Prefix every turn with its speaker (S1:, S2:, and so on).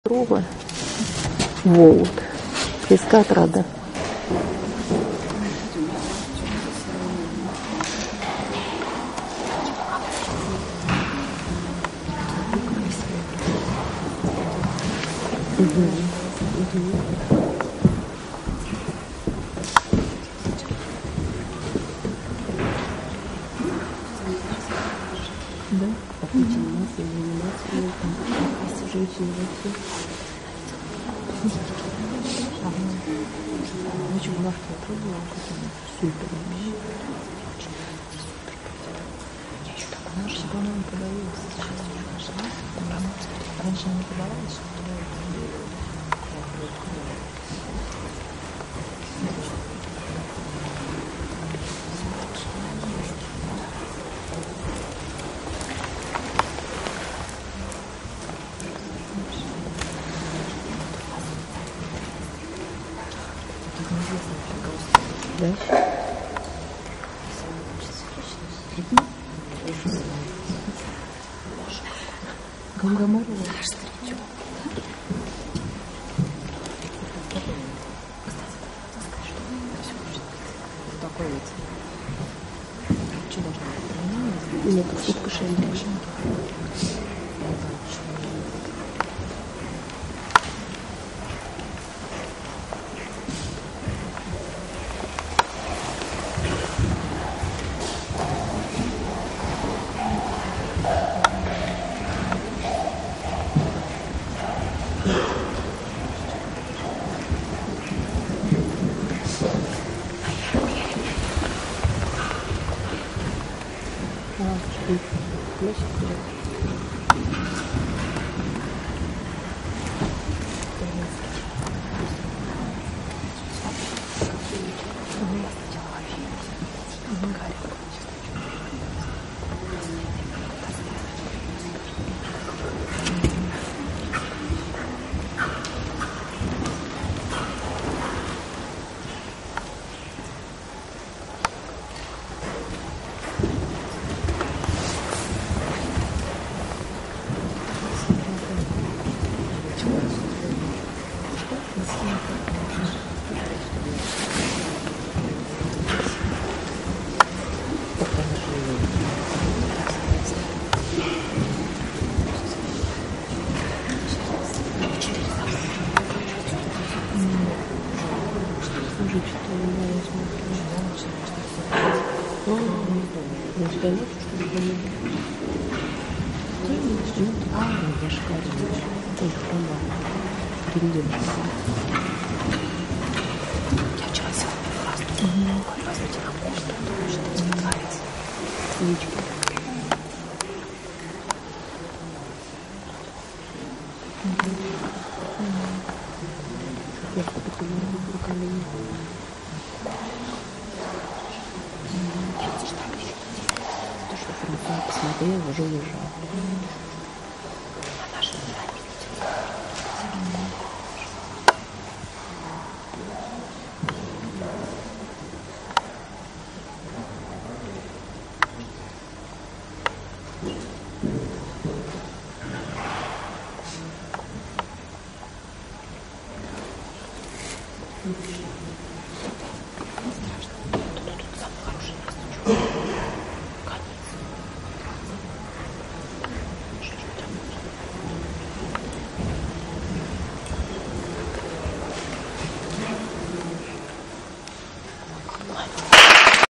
S1: Корова. Вот. Эскадрада.
S2: Да? Отличная анимация, если женщина вообще. Очень гладкая пробовала, супер вообще. Я еще так, она же по-моему подавилась. Раньше не подавалась, да? Гамгамарова. Такой вот. Что должно быть?
S1: Нет, укушение. У тебя нет, что ли, понятно? Я шикарно. Ой, хрома. Перейдем. Я вчера села первый раз. Как раз эти нам можно, потому что тебе нравится. Свечки. Я потом руками. Посмотрел, уже уезжал. Она же не Ладно.